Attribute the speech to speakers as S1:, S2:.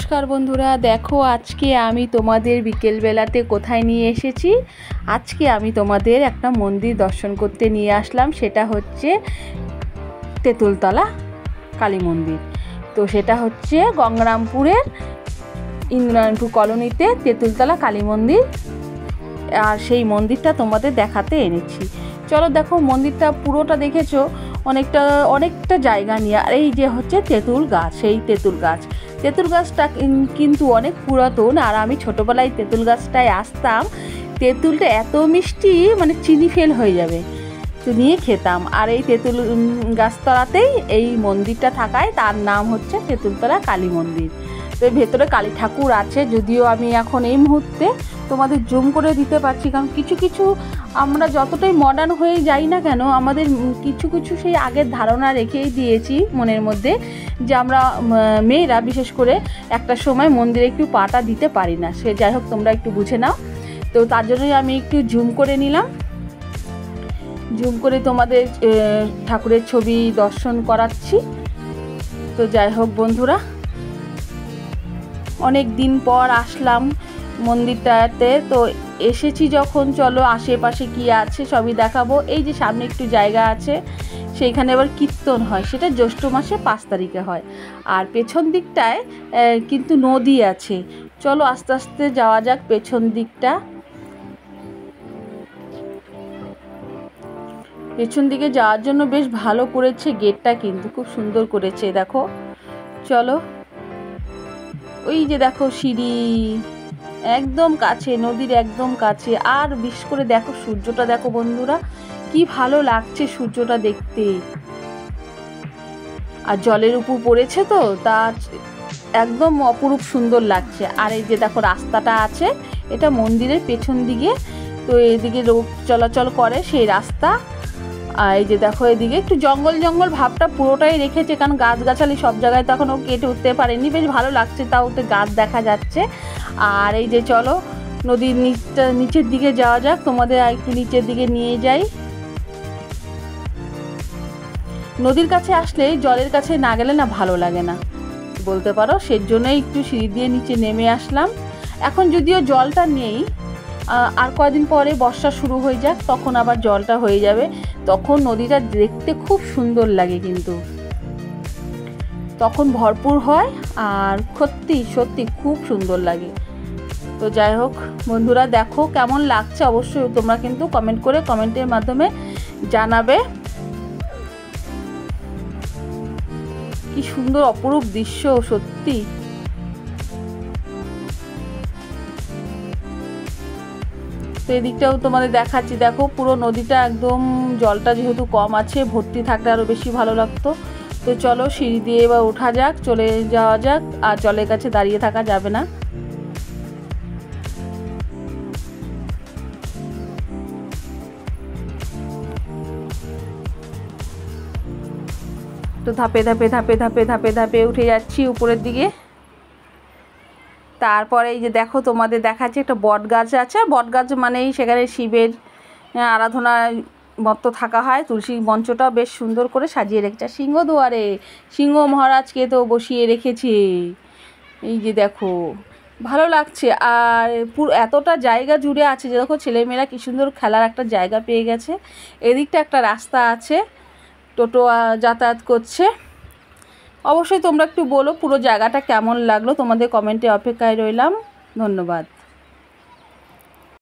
S1: নমস্কার বন্ধুরা, দেখো আজকে আমি তোমাদের বিকেলবেলাতে কোথায় নিয়ে এসেছি। আজকে আমি তোমাদের একটা মন্দির দর্শন করতে নিয়ে আসলাম, সেটা হচ্ছে তেঁতুলতলা কালী মন্দির। তো সেটা হচ্ছে গঙ্গারামপুরের ইন্দ্রনারায়ণপুর কলোনিতে তেঁতুলতলা কালী মন্দির, আর সেই মন্দিরটা তোমাদের দেখাতে এনেছি। চলো দেখো, মন্দিরটা পুরোটা দেখেছো, অনেকটা জায়গা নিয়ে। আর এই যে হচ্ছে তেঁতুল গাছ, সেই তেঁতুল গাছটা কিন্তু অনেক পুরাতন। আর আমি ছোটোবেলায় তেঁতুল গাছটায় আসতাম, তেঁতুলটা এত মিষ্টি, মানে চিনি ফেল হয়ে যাবে, তো নিয়ে খেতাম। আর এই তেঁতুল গাছতলাতেই এই মন্দিরটা থাকায় তার নাম হচ্ছে তেঁতুলতলা কালী মন্দির। তো ভেতরে কালী ঠাকুর আছে, যদিও আমি এখন এই মুহূর্তে তোমাদের জুম করে দিতে পারছি, কারণ কিছু আমরা যতটাই মডার্ন হয়ে যাই না কেন, আমাদের কিছু সেই আগের ধারণা রেখেই দিয়েছি মনের মধ্যে, যে আমরা মেয়েরা বিশেষ করে একটা সময় মন্দিরে একটু পাটা দিতে পারি না। সে যাই হোক, তোমরা একটু বুঝে নাও। তো তার জন্যই আমি একটু জুম করে নিলাম, জুম করে তোমাদের ঠাকুরের ছবি দর্শন করাচ্ছি। তো যাই হোক বন্ধুরা, অনেক দিন পর আসলাম মন্দিরটাতে। তো এসেছি যখন, চলো আশেপাশে কি আছে সবই দেখাবো। এই যে সামনে একটু জায়গা আছে, সেইখানে আবার কীর্তন হয়, সেটা জ্যৈষ্ঠ মাসে 5 তারিখে হয়। আর পেছন দিকটায় কিন্তু নদী আছে। চলো আস্তে আস্তে যাওয়া যাক পেছন দিকটা। পেছন দিকে যাওয়ার জন্য বেশ ভালো করেছে গেটটা, কিন্তু খুব সুন্দর করেছে। দেখো চলো, ওই যে দেখো সিঁড়ি, একদম কাছে, নদীর একদম কাছে। আর বিশেষ করে দেখো সূর্যটা, দেখো বন্ধুরা কি ভালো লাগছে সূর্যটা দেখতে। আর জলের উপর পড়েছে, তো তা একদম অপরূপ সুন্দর লাগছে। আর এই যে দেখো রাস্তাটা আছে, এটা মন্দিরের পেছন দিকে, তো এদিকে লোক চলাচল করে সেই রাস্তা। আর এই যে দেখো এদিকে একটু জঙ্গল ভাবটা পুরোটাই রেখেছে, কারণ গাছগাছালি সব জায়গায় তো এখনও কেটে উঠতে পারেনি। বেশ ভালো লাগছে, তাও ওতে গাছ দেখা যাচ্ছে। আর এই যে চলো নদীর নিচের দিকে যাওয়া যাক, তোমাদের একটু নিচের দিকে নিয়ে যাই। নদীর কাছে আসলে, জলের কাছে না গেলে না ভালো লাগে না বলতে পারো, সেই জন্যই একটু সিঁড়ি দিয়ে নিচে নেমে আসলাম। এখন যদিও জলটা নেই, আর কয়েকদিন পরে বর্ষা শুরু হয়ে যাক, তখন আবার জলটা হয়ে যাবে, তখন নদীটা দেখতে খুব সুন্দর লাগে, কিন্তু তখন ভরপুর হয় আর সত্যি খুব সুন্দর লাগে। তো যাই হোক বন্ধুরা, দেখো কেমন লাগছে অবশ্যই তোমরা কিন্তু কমেন্টের মাধ্যমে জানাবে। কি সুন্দর অপরূপ দৃশ্য সত্যি। তো এদিকটাও তোমাদের দেখাচ্ছি, দেখো পুরো নদীটা একদম, জলটা যেহেতু কম আছে, ভর্তি থাকলে আরও বেশি ভালো লাগতো। তো চলো সিঁড়ি দিয়ে এবার ওঠা যাক, চলে যাওয়া যাক, আর জলের কাছে দাঁড়িয়ে থাকা যাবে না। তো ধাপে উঠে যাচ্ছি উপরের দিকে। তারপরে এই যে দেখো তোমাদের দেখাচ্ছি, একটা বট গাছ আছে। বট গাছ মানেই সেখানে শিবের আরাধনার মতো থাকা হয়। তুলসী মঞ্চটাও বেশ সুন্দর করে সাজিয়ে রেখেছে। সিংহদুয়ারে সিংহ মহারাজকে তো বসিয়ে রেখেছে, এই যে দেখো ভালো লাগছে। আর পুরো এতটা জায়গা জুড়ে আছে যে দেখো, ছেলেমেয়েরা কি সুন্দর খেলার একটা জায়গা পেয়ে গেছে। এদিকটা একটা রাস্তা আছে, টোটো যাতায়াত করছে। অবশ্যই তোমরা একটু বলো পুরো জায়গাটা কেমন লাগলো, তোমাদের কমেন্টে অপেক্ষায় রইলাম। ধন্যবাদ।